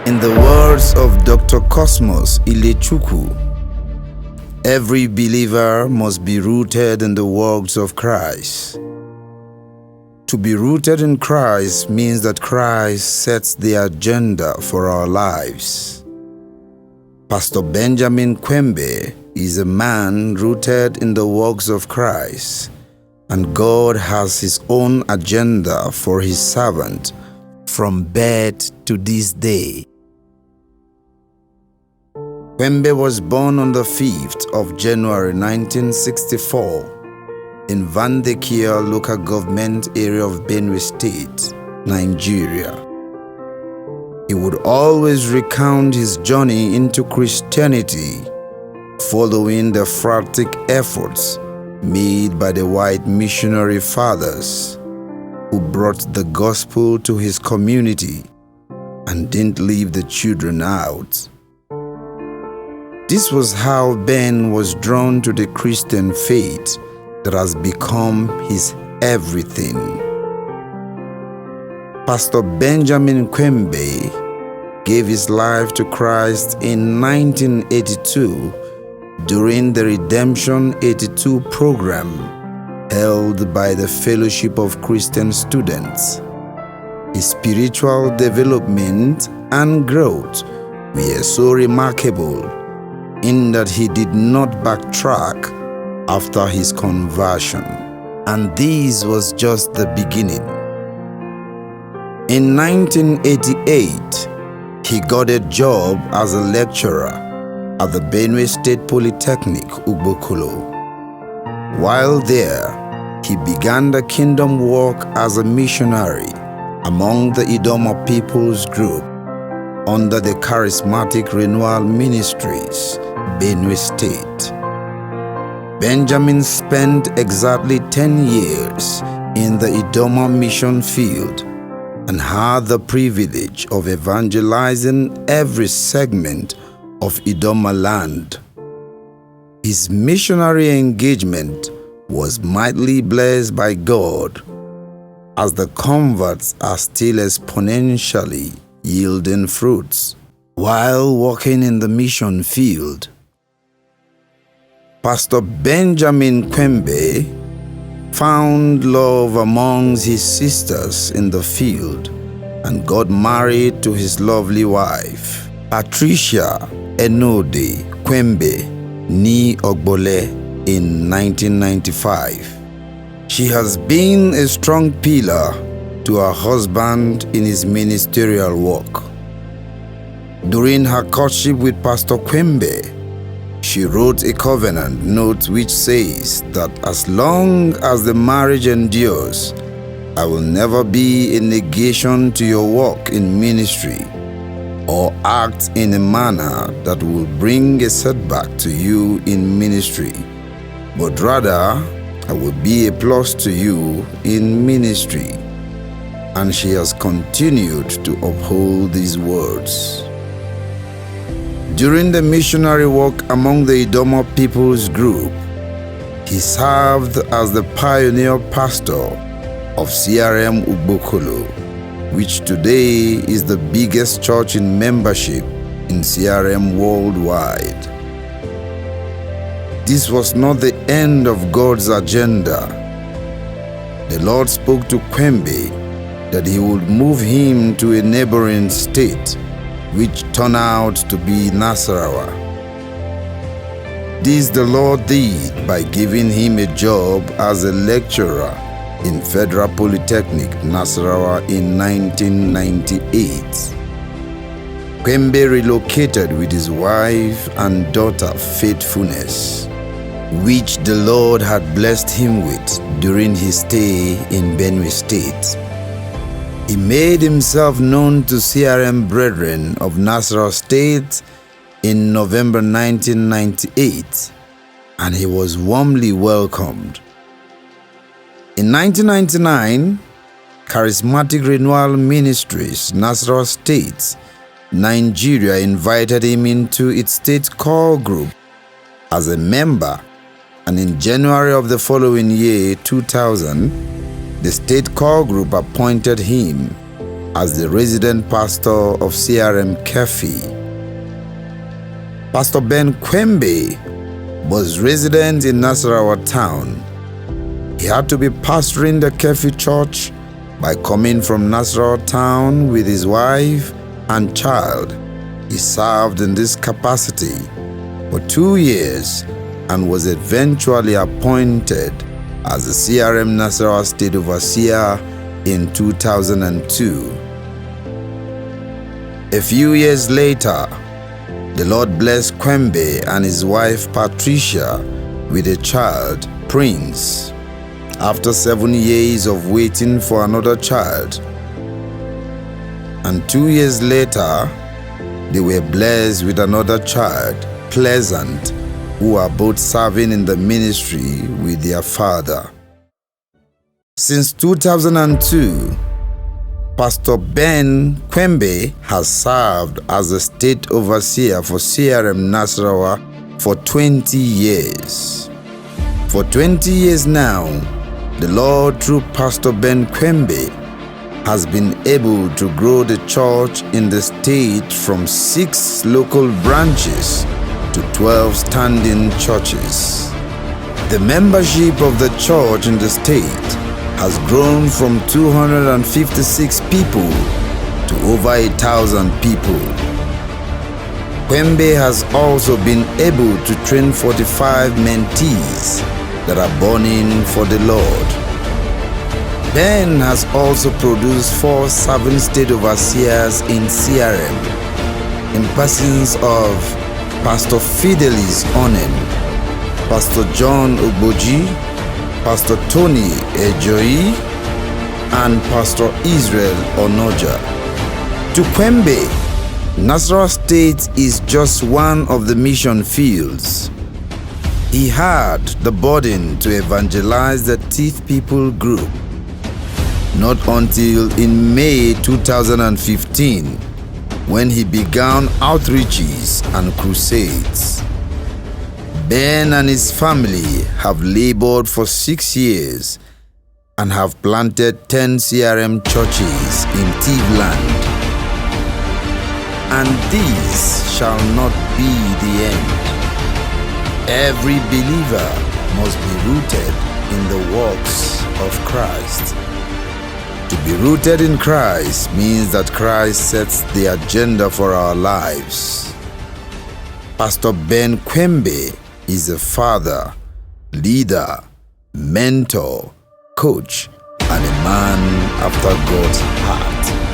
In the words of Dr. Cosmos Ilechukwu, every believer must be rooted in the works of Christ. To be rooted in Christ means that Christ sets the agenda for our lives. Pastor Benjamin Kwembe is a man rooted in the works of Christ, and God has His own agenda for His servant from birth to this day. Kwembe was born on the 5th of January 1964 in Vandekia local government area of Benue State, Nigeria. He would always recount his journey into Christianity following the frantic efforts made by the white missionary fathers who brought the gospel to his community and didn't leave the children out. This was how Ben was drawn to the Christian faith that has become his everything. Pastor Benjamin Kwembe gave his life to Christ in 1982 during the Redemption 82 program held by the Fellowship of Christian Students. His spiritual development and growth were so remarkable in that he did not backtrack after his conversion, and this was just the beginning. In 1988, he got a job as a lecturer at the Benue State Polytechnic, Ugbokolo. While there, he began the kingdom work as a missionary among the Idoma People's Group under the Charismatic Renewal Ministries, Benue State. Benjamin spent exactly 10 years in the Idoma mission field and had the privilege of evangelizing every segment of Idoma land. His missionary engagement was mightily blessed by God, as the converts are still exponentially yielding fruits while working in the mission field. Pastor Benjamin Kwembe found love amongst his sisters in the field and got married to his lovely wife, Patricia Enode Kwembe Ni Ogbole, in 1995. She has been a strong pillar to her husband in his ministerial work. During her courtship with Pastor Kwembe, she wrote a covenant note which says that as long as the marriage endures, I will never be a negation to your work in ministry or act in a manner that will bring a setback to you in ministry, but rather I will be a plus to you in ministry. And she has continued to uphold these words. During the missionary work among the Idoma People's Group, he served as the pioneer pastor of CRM Ugbokolo, which today is the biggest church in membership in CRM worldwide. This was not the end of God's agenda. The Lord spoke to Kwembe that He would move him to a neighboring state, which turned out to be Nasarawa. This the Lord did by giving him a job as a lecturer in Federal Polytechnic, Nasarawa in 1998. Kwembe relocated with his wife and daughter Faithfulness, which the Lord had blessed him with during his stay in Benue State. He made himself known to CRM Brethren of Nasarawa State in November 1998, and he was warmly welcomed. In 1999, Charismatic Renewal Ministries, Nasarawa State, Nigeria invited him into its state core group as a member, and in January of the following year, 2000, the state core group appointed him as the resident pastor of CRM Kefi. Pastor Ben Kwembe was resident in Nasarawa town. He had to be pastoring the Kefi church by coming from Nasarawa town with his wife and child. He served in this capacity for 2 years and was eventually appointed as the CRM Nasarawa State Overseer in 2002. A few years later, the Lord blessed Kwembe and his wife Patricia with a child, Prince, after 7 years of waiting for another child. And 2 years later, they were blessed with another child, Pleasant, who are both serving in the ministry with their father. Since 2002, Pastor Ben Kwembe has served as the state overseer for CRM Nasarawa for 20 years. For 20 years now, the Lord, through Pastor Ben Kwembe, has been able to grow the church in the state from 6 local branches to 12 standing churches. The membership of the church in the state has grown from 256 people to over 1,000 people. Kwembe has also been able to train 45 mentees that are burning for the Lord. Ben has also produced 4 serving state overseers in CRM, in persons of Pastor Fidelis Onen, Pastor John Ogboji, Pastor Tony Ejoyi, and Pastor Israel Onoja. To Kwembe, Nasarawa State is just one of the mission fields. He had the burden to evangelize the Teeth People group. Not until in May 2015, when he began outreaches and crusades. Ben and his family have labored for 6 years and have planted 10 CRM churches in Tivland. And this shall not be the end. Every believer must be rooted in the works of Christ. To be rooted in Christ means that Christ sets the agenda for our lives. Pastor Ben Kwembe is a father, leader, mentor, coach, and a man after God's heart.